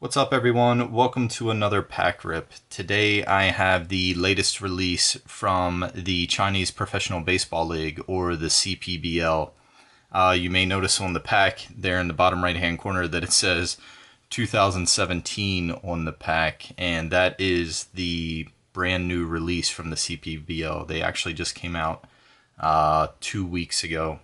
What's up, everyone? Welcome to another pack rip. Today I have the latest release from the Chinese Professional Baseball League, or the CPBL. You may notice on the pack there in the bottom right hand corner that it says 2017 on the pack, and that is the brand new release from the CPBL. They actually just came out 2 weeks ago.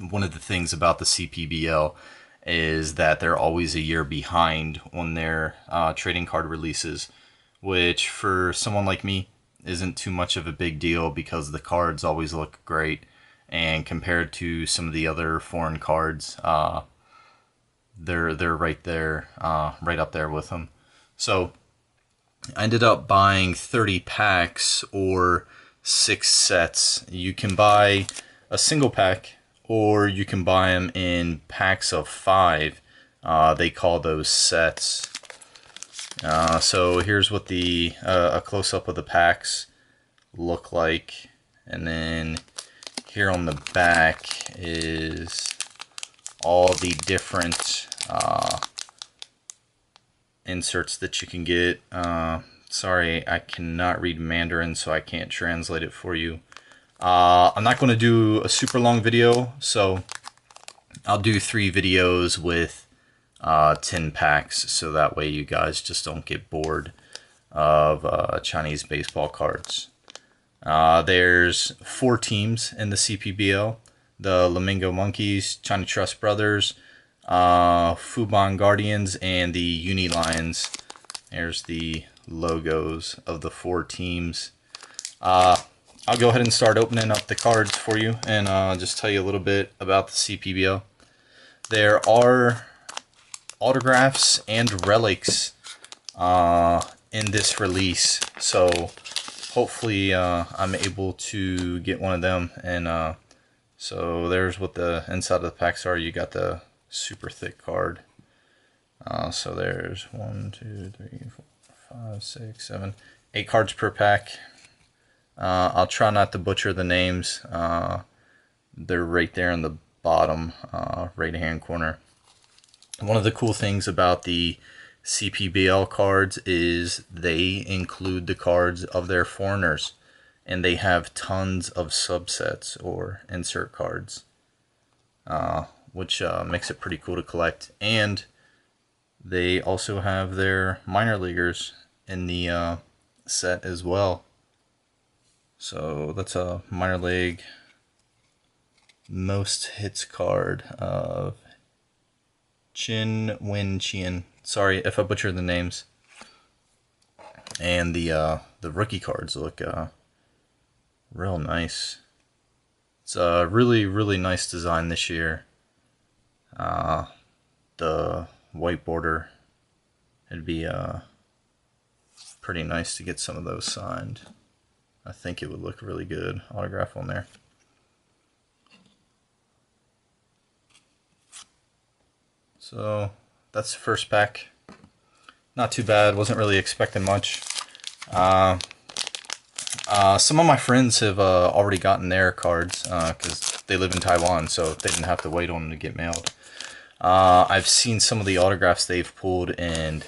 One of the things about the CPBL is that they're always a year behind on their trading card releases, which for someone like me isn't too much of a big deal because the cards always look great, and compared to some of the other foreign cards, they're right there, right up there with them. So I ended up buying 30 packs or 6 sets. You can buy a single pack, or you can buy them in packs of 5. They call those sets. So here's what the a close-up of the packs look like, and then here on the back is all the different inserts that you can get. Sorry, I cannot read Mandarin, so I can't translate it for you. I'm not going to do a super long video, so I'll do 3 videos with 10 packs, so that way you guys just don't get bored of Chinese baseball cards. There's 4 teams in the CPBL: the Lamingo Monkeys, China Trust Brothers, Fubon Guardians, and the Uni Lions. There's the logos of the 4 teams. I'll go ahead and start opening up the cards for you and just tell you a little bit about the CPBL. There are autographs and relics in this release, so hopefully I'm able to get one of them. And so there's what the inside of the packs are. You got the super thick card. So there's 1, 2, 3, 4, 5, 6, 7, 8 cards per pack. I'll try not to butcher the names. They're right there in the bottom right hand corner. One of the cool things about the CPBL cards is they include the cards of their foreigners, and they have tons of subsets or insert cards, which makes it pretty cool to collect. And they also have their minor leaguers in the set as well. So that's a minor league most hits card of Chin Win Chien. Sorry if I butchered the names. And the rookie cards look real nice. It's a really nice design this year. The white border, it'd be pretty nice to get some of those signed. I think it would look really good, autograph on there. So that's the first pack. Not too bad, wasn't really expecting much. Some of my friends have already gotten their cards because they live in Taiwan, so they didn't have to wait on them to get mailed. I've seen some of the autographs they've pulled, and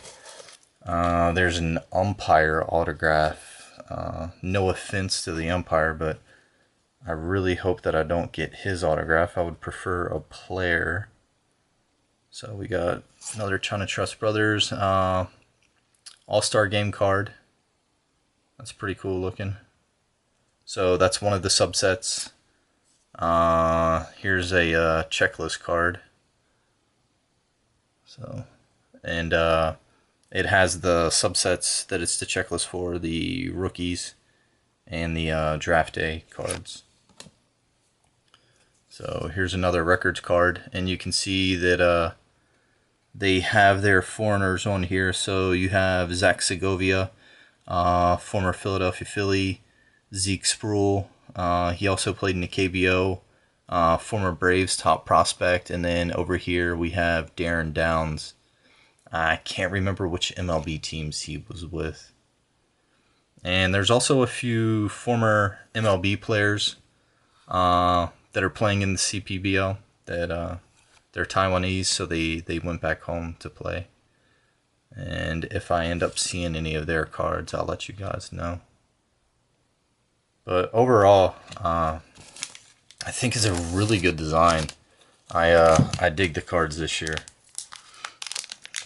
there's an umpire autograph. No offense to the umpire, but I really hope that I don't get his autograph. I would prefer a player. So we got another China Trust Brothers All-Star Game card. That's pretty cool looking. So that's one of the subsets. Here's a checklist card. So, and it has the subsets that it's the checklist for, the rookies and the draft day cards. So here's another records card, and you can see that they have their foreigners on here. So you have Zach Segovia, former Philadelphia Philly, Zeke Sproul. He also played in the KBO, former Braves top prospect. And then over here we have Darren Downs. I can't remember which MLB teams he was with. And there's also a few former MLB players that are playing in the CPBL that they're Taiwanese, so they went back home to play. And if I end up seeing any of their cards, I'll let you guys know. But overall, I think it's a really good design. I dig the cards this year.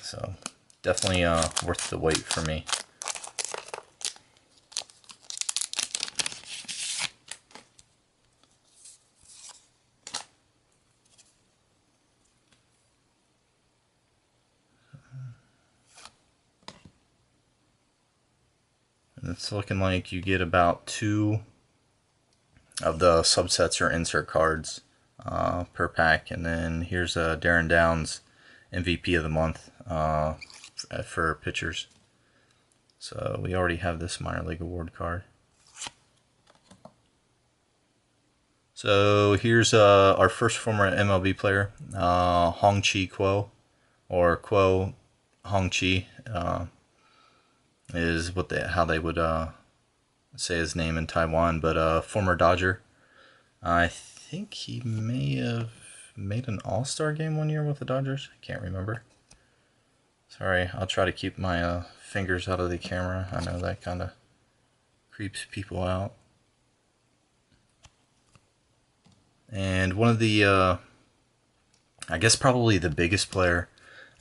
So definitely worth the wait for me. And it's looking like you get about 2 of the subsets or insert cards per pack. And then here's Darren Downs MVP of the month for pitchers. So we already have this minor league award card. So here's our first former MLB player, Hong-Chi Kuo, or Kuo Hong-Chi is how they would say his name in Taiwan, but former Dodger. I think he may have made an All-Star game one year with the Dodgers. I can't remember. Sorry, I'll try to keep my fingers out of the camera. I know that kind of creeps people out. And one of the, I guess probably the biggest player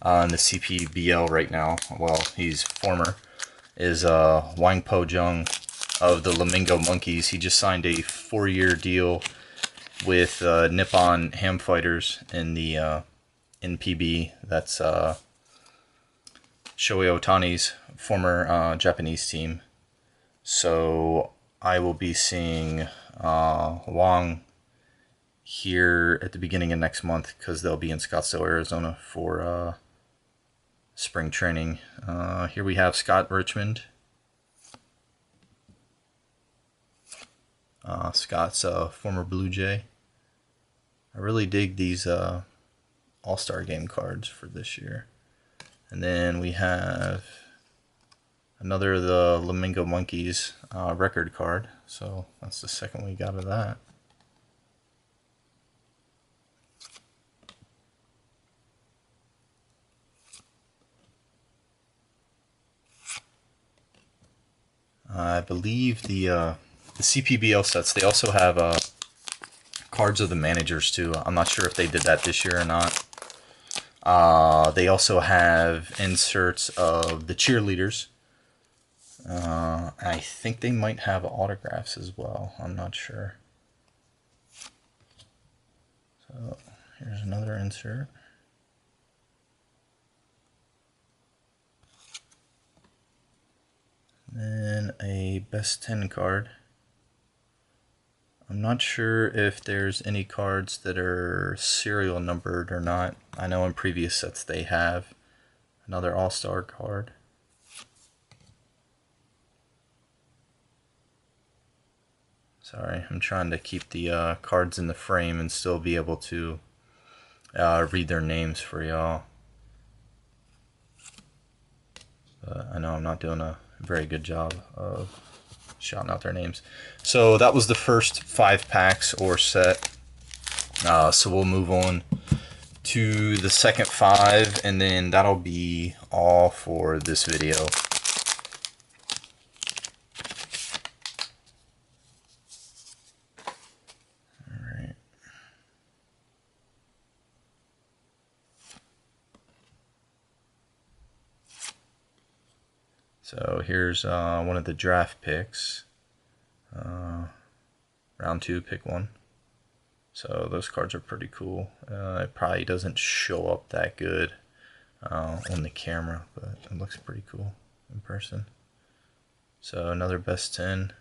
in the CPBL right now, well, he's former, is Wang Po Jung of the Flamingo Monkeys. He just signed a 4-year deal with Nippon Ham Fighters in the NPB. That's Shohei Ohtani's former Japanese team. So I will be seeing Wang here at the beginning of next month because they'll be in Scottsdale, Arizona for spring training. Here we have Scott Richmond. Scott's a former Blue Jay. I really dig these All-Star Game cards for this year. And then we have another of the Flamingo Monkeys record card. So that's the second we got of that. I believe the CPBL sets, they also have cards of the managers too. I'm not sure if they did that this year or not. They also have inserts of the cheerleaders. I think they might have autographs as well. I'm not sure. So here's another insert. Then a best 10 card. I'm not sure if there's any cards that are serial numbered or not. I know in previous sets they have. Another All-Star card. Sorry, I'm trying to keep the cards in the frame and still be able to read their names for y'all. But I know I'm not doing a very good job of shouting out their names. So that was the first 5 packs or set. So we'll move on to the second 5, and then that'll be all for this video. Alright. So here's one of the draft picks. Round 2, pick 1. So those cards are pretty cool. It probably doesn't show up that good on the camera, but it looks pretty cool in person. So another best 10.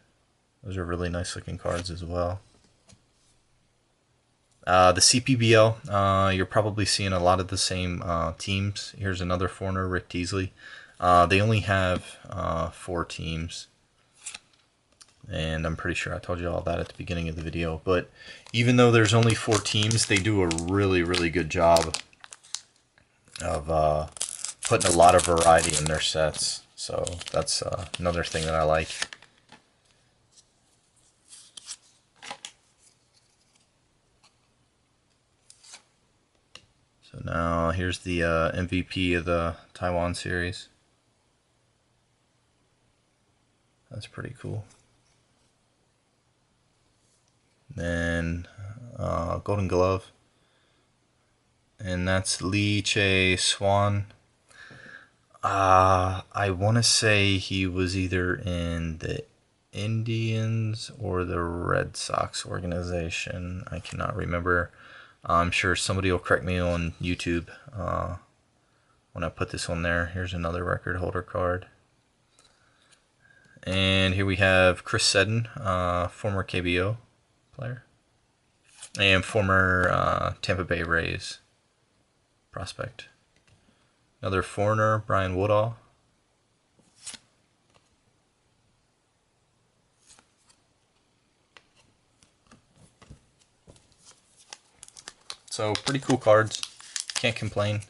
Those are really nice looking cards as well. The CPBL, you're probably seeing a lot of the same teams. Here's another foreigner, Rick Teasley. They only have 4 teams. And I'm pretty sure I told you all that at the beginning of the video. But even though there's only 4 teams, they do a really, really good job of putting a lot of variety in their sets. So that's another thing that I like. So now here's the MVP of the Taiwan series. That's pretty cool. Then Golden Glove. And that's Lee Che Swan. I want to say he was either in the Indians or the Red Sox organization. I cannot remember. I'm sure somebody will correct me on YouTube when I put this on there. Here's another record holder card. And here we have Chris Seddon, former KBO player, and former Tampa Bay Rays prospect. Another foreigner, Brian Woodall. So pretty cool cards. Can't complain.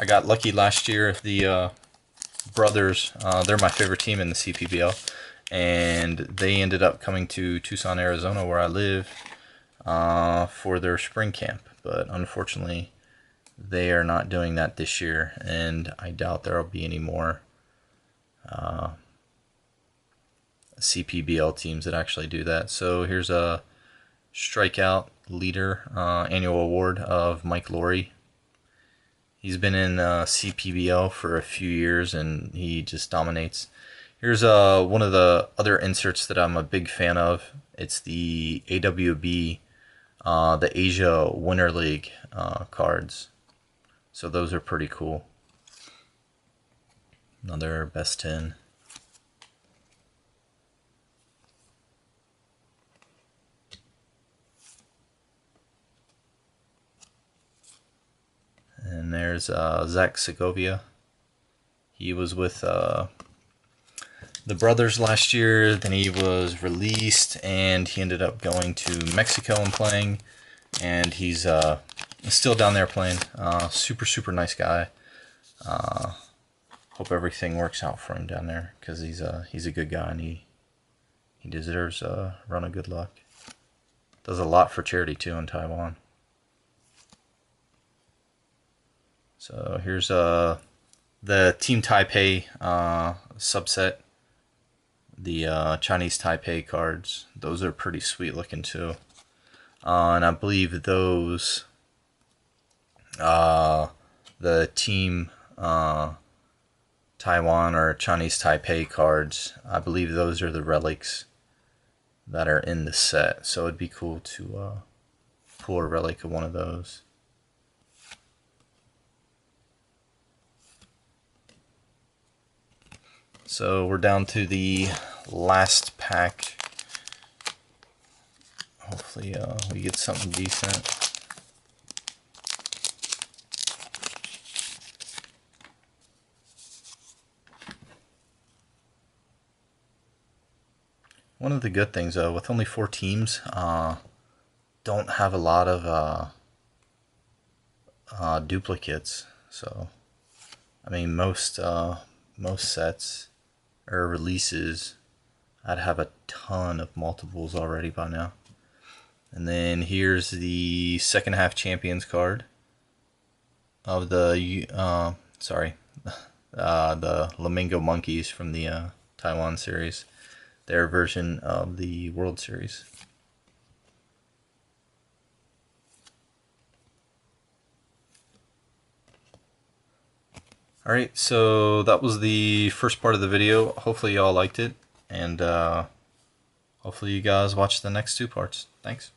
I got lucky last year. The brothers, they're my favorite team in the CPBL, and they ended up coming to Tucson, Arizona, where I live, for their spring camp. But unfortunately, they are not doing that this year, and I doubt there will be any more CPBL teams that actually do that. So here's a strikeout leader annual award of Mike Laurie. He's been in CPBL for a few years, and he just dominates. Here's one of the other inserts that I'm a big fan of. It's the AWB, the Asia Winter League cards. So those are pretty cool. Another best 10. And there's Zach Segovia. He was with the brothers last year. Then he was released, and he ended up going to Mexico and playing. And he's still down there playing. Super nice guy. Hope everything works out for him down there, because he's a good guy, and he deserves a run of good luck. Does a lot for charity too in Taiwan. So here's the Team Taipei subset, the Chinese Taipei cards. Those are pretty sweet looking too. And I believe those, the Team Taiwan or Chinese Taipei cards, I believe those are the relics that are in the set. So it'd be cool to pull a relic of one of those. So we're down to the last pack. Hopefully we get something decent. One of the good things, though, with only 4 teams, don't have a lot of duplicates. So, I mean, most sets or releases, I'd have a ton of multiples already by now. And then here's the second half champions card of the the Flamingo Monkeys from the Taiwan series, their version of the World Series. Alright, so that was the first part of the video. Hopefully y'all liked it, and hopefully you guys watch the next 2 parts. Thanks.